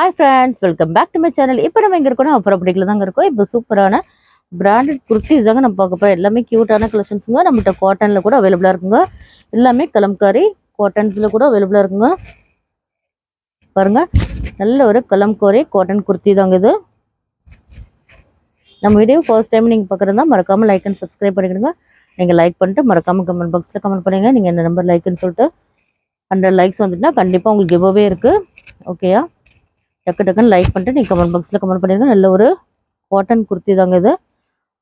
Hi friends, welcome back to my channel. இப்போ நம்ம எங்கே இருக்கோம்? அப்புறம் அப்படிக்கல தாங்க இருக்கோம். இப்போ சூப்பரான பிராண்டட் குர்த்திஸ் தாங்க நம்ம பார்க்க போகிறோம். எல்லாமே க்யூட்டான கலெக்ஷன்ஸுங்க. நம்மகிட்ட காட்டனில் கூட அவைலபிளாக இருக்குங்க. எல்லாமே கலம்காரி காட்டன்ஸில் கூட அவைலபிளாக இருக்குங்க. பாருங்கள், நல்ல ஒரு கலம்காரி காட்டன் குர்த்தி தாங்க இது. நம்ம வீடியோ ஃபர்ஸ்ட் டைம் நீங்கள் பார்க்குறதா மறக்காமல் லைக் அண்ட் சப்ஸ்கிரைப் பண்ணிக்கிடுங்க. நீங்கள் லைக் பண்ணிட்டு மறக்காமல் கமெண்ட் பாக்ஸில் கமெண்ட் பண்ணுங்கள். நீங்கள் என்ன நம்பர் லைக்குன்னு சொல்லிட்டு 100 லைக்ஸ் வந்துட்டுனா கண்டிப்பாக உங்களுக்கு கிவ்அவே இருக்குது. ஓகேயா? டக்குன்னு லைக் பண்ணிட்டு நீங்கள் கமெண்ட் பாக்ஸில் கமெண்ட் பண்ணிடுங்க. நல்ல ஒரு காட்டன் குர்த்தி தாங்க இது.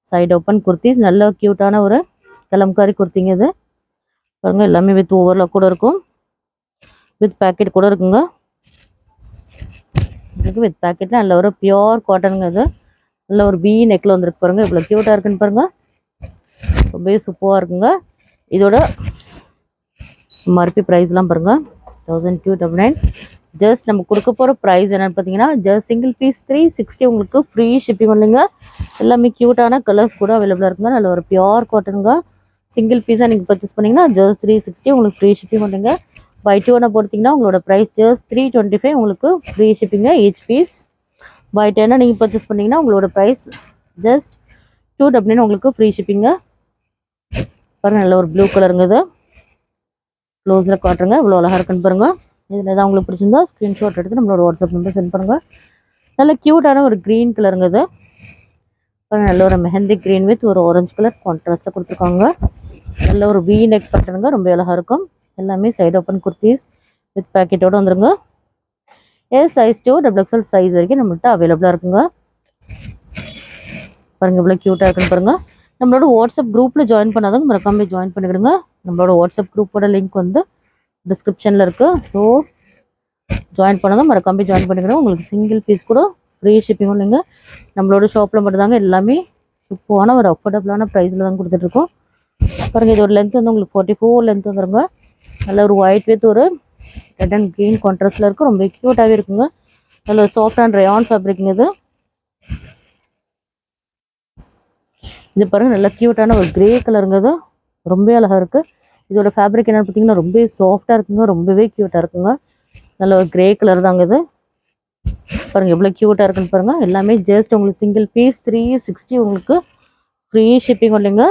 சைடு ஓப்பன் குர்த்திஸ், நல்ல க்யூட்டான ஒரு கலம்காரி குர்த்திங்க இது. பாருங்கள், எல்லாமே வித் ஓவர்லாக் கூட இருக்கும், வித் பேக்கெட் கூட இருக்குங்க. இதுக்கு வித் பேக்கெட்டில் நல்ல ஒரு பியோர் காட்டனுங்க இது. நல்ல ஒரு பி நெக்கில் வந்துருக்கு பாருங்கள். இவ்வளோ க்யூட்டாக இருக்குன்னு பாருங்கள். ரொம்பவே சூப்பராக இருக்குங்க. இதோட எம்ஆர்பி ப்ரைஸ்லாம் பாருங்கள் 1299. ஜஸ்ட் நம்ம கொடுக்க போகிற ப்ரைஸ் என்னென்னு பார்த்தீங்கன்னா, ஜஸ்ட் சிங்கிள் பீஸ் 360 உங்களுக்கு ஃப்ரீ ஷிப்பிங் இல்லைங்க. எல்லாமே க்யூட்டான கலர்ஸ் கூட அவைலபிளாக இருக்குங்க. நல்ல ஒரு பியோர் காட்டனுங்க. சிங்கிள் பீஸாக நீங்கள் பர்ச்சேஸ் பண்ணிங்கன்னா ஜஸ்ட் 360 உங்களுக்கு ஃப்ரீ ஷிப்பிங் இல்லைங்க. பை 2 ஒன்று போட்டிங்கன்னா உங்களோட ப்ரைஸ் ஜஸ்ட் 325 உங்களுக்கு ஃப்ரீ ஷிப்பிங்க ஈச் பீஸ். பை 10 நீங்கள் பர்ச்சேஸ் பண்ணிங்கன்னா உங்களோட ப்ரைஸ் ஜஸ்ட் 299 உங்களுக்கு ஃப்ரீ ஷிப்பிங்க. பாருங்கள், நல்ல ஒரு ப்ளூ கலருங்க இது. க்ளோஸில் காட்டுறங்க, இவ்வளோ அழகாக இருக்குன்னு பாருங்கள். இதில் ஏதாவது உங்களுக்கு பிடிச்சிருந்தா ஸ்க்ரீன்ஷாட் எடுத்து நம்மளோட வாட்ஸ்அப் நம்பர் சென்ட் பண்ணுங்கள். நல்ல க்யூட்டான ஒரு க்ரீன் கலருங்க இது. நல்ல ஒரு மெஹந்தி க்ரீன் வித் ஒரு ஆரஞ்சு கலர் கான்ட்ராஸ்ட்டில் கொடுத்துருக்காங்க. நல்ல ஒரு வி நெக் பட்டனுங்க, ரொம்ப அழகாக இருக்கும். எல்லாமே சைடு ஓப்பன் குர்த்திஸ் வித் பேக்கெட்டோடு வந்துருங்க. எஸ் சைஸ் 2 XXL சைஸ் வரைக்கும் நம்மள்கிட்ட அவைலபிளாக இருக்குங்க. பாருங்கள், இவ்வளோ க்யூட்டாக இருக்குன்னு பாருங்கள். நம்மளோட வாட்ஸ்அப் குரூப்பில் ஜாயின் பண்ணாதவங்க மறக்காமல் ஜாயின் பண்ணிக்கிடுங்க. நம்மளோட வாட்ஸ்அப் குரூப்போட லிங்க் வந்து டிஸ்கிரிப்ஷனில் இருக்குது. ஸோ ஜாயின் பண்ணுங்க, மறக்காமல் ஜாயின் பண்ணிக்கிறோம். உங்களுக்கு சிங்கிள் பீஸ் கூட ஃப்ரீ ஷிப்பிங் இல்லைங்க. நம்மளோட ஷாப்பில் மட்டும்தாங்க எல்லாமே சூப்பரான ஒரு அஃபோர்டபுளான ப்ரைஸில் தான் கொடுத்துட்ருக்கோம். பாருங்கள், இதோட லென்த் வந்து உங்களுக்கு 44 லென்த் வந்துருங்க. நல்ல ஒரு ஒயிட் வித் ஒரு ரெட் அண்ட் க்ரீன் கான்ட்ராஸ்டில் இருக்குது. ரொம்ப க்யூட்டாகவே இருக்குங்க. நல்ல ஒரு சாஃப்ட் அண்ட் ரயான் ஃபேப்ரிக்ங்க இது. இது பாருங்கள், நல்ல க்யூட்டான ஒரு க்ரே கலருங்க இது. ரொம்ப அழகாக இருக்குது. இதோட ஃபேப்ரிக் என்னென்னு பார்த்தீங்கன்னா ரொம்பவே சாஃப்டாக இருக்குங்க, ரொம்பவே க்யூட்டாக இருக்குங்க. நல்ல ஒரு க்ரே கலர் தாங்க இது. பாருங்கள், எவ்வளோ க்யூட்டாக இருக்குன்னு பாருங்கள். எல்லாமே ஜஸ்ட் உங்களுக்கு சிங்கிள் பீஸ் 360 உங்களுக்கு ஃப்ரீ ஷிப்பிங் இல்லைங்க.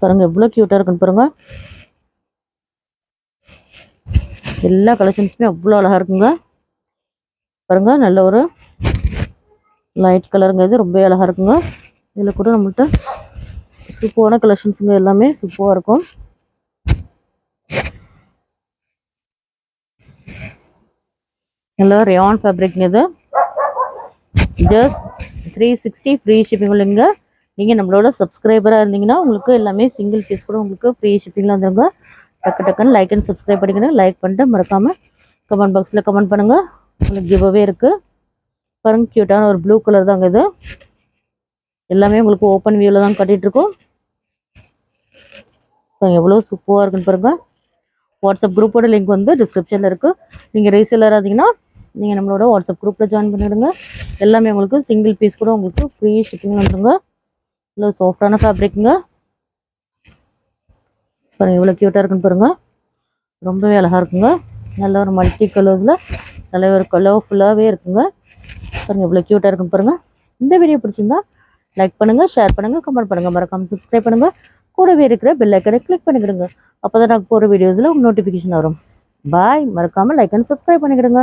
பாருங்கள், எவ்வளோ க்யூட்டாக இருக்குன்னு பாருங்கள். எல்லா கலெக்ஷன்ஸுமே அவ்வளோ அழகாக இருக்குங்க. பாருங்கள், நல்ல ஒரு லைட் கலருங்க இது, ரொம்ப அழகாக இருக்குங்க. இதில் கூட நம்மள்கிட்ட சூப்பரான கலெக்ஷன்ஸுங்க, எல்லாமே சூப்பராக இருக்கும். நல்லா ரயான் ஃபேப்ரிக்ங்க இது. ஜஸ்ட் 360 ஃப்ரீ ஷிப்பிங் இல்லைங்க. நீங்கள் நம்மளோட சப்ஸ்கிரைபராக இருந்தீங்கன்னா உங்களுக்கு எல்லாமே சிங்கிள் பீஸ் கூட உங்களுக்கு ஃப்ரீ ஷிப்பிங்கில் வந்துடுங்க. டக்குன்னு லைக் அண்ட் சப்ஸ்கிரைப் பண்ணிக்கணும். லைக் பண்ணிட்டு மறக்காமல் கமெண்ட் பாக்ஸில் கமெண்ட் பண்ணுங்கள். உங்களுக்கு கிவ்அவே இருக்குது. பாருங்கள், க்யூட்டான ஒரு ப்ளூ கலர் தாங்க இது. எல்லாமே உங்களுக்கு ஓப்பன் வியூவில் தான் கட்டிகிட்ருக்கோம். எவ்வளோ சூப்பராக இருக்குன்னு பாருங்கள். வாட்ஸ்அப் குரூப்போட லிங்க் வந்து டிஸ்கிரிப்ஷனில் இருக்குது. நீங்கள் ரீசேலராக இருந்தீங்கன்னா நீங்கள் நம்மளோட வாட்ஸ்அப் குரூப்பில் ஜாயின் பண்ணிவிடுங்க. எல்லாமே உங்களுக்கு சிங்கிள் பீஸ் கூட உங்களுக்கு ஃப்ரீ ஷிப்பிங் வந்துடுங்க. இவ்வளோ சாஃப்டான ஃபேப்ரிக்குங்க. பாருங்கள், இவ்வளோ க்யூட்டாக இருக்குன்னு பாருங்கள். ரொம்பவே அழகாக இருக்குங்க. நல்ல ஒரு மல்டி கலர்ஸில் நல்ல ஒரு கலர்ஃபுல்லாகவே இருக்குங்க. பாருங்கள், இவ்வளோ க்யூட்டாக இருக்குன்னு பாருங்கள். இந்த வீடியோ பிடிச்சிருந்தா லைக் பண்ணுங்கள், ஷேர் பண்ணுங்கள், கமெண்ட் பண்ணுங்கள், மறக்காமல் சப்ஸ்கிரைப் பண்ணுங்கள். கூடவே இருக்கிற பெல் ஐக்கனை கிளிக் பண்ணிக்கிடுங்க. அப்போ தான் நாங்கள் போகிற வீடியோஸில் உங்களுக்கு நோட்டிஃபிகேஷன் வரும். பாய். மறக்காமல் லைக் அண்ட் சப்ஸ்கிரைப் பண்ணிக்கிடுங்க.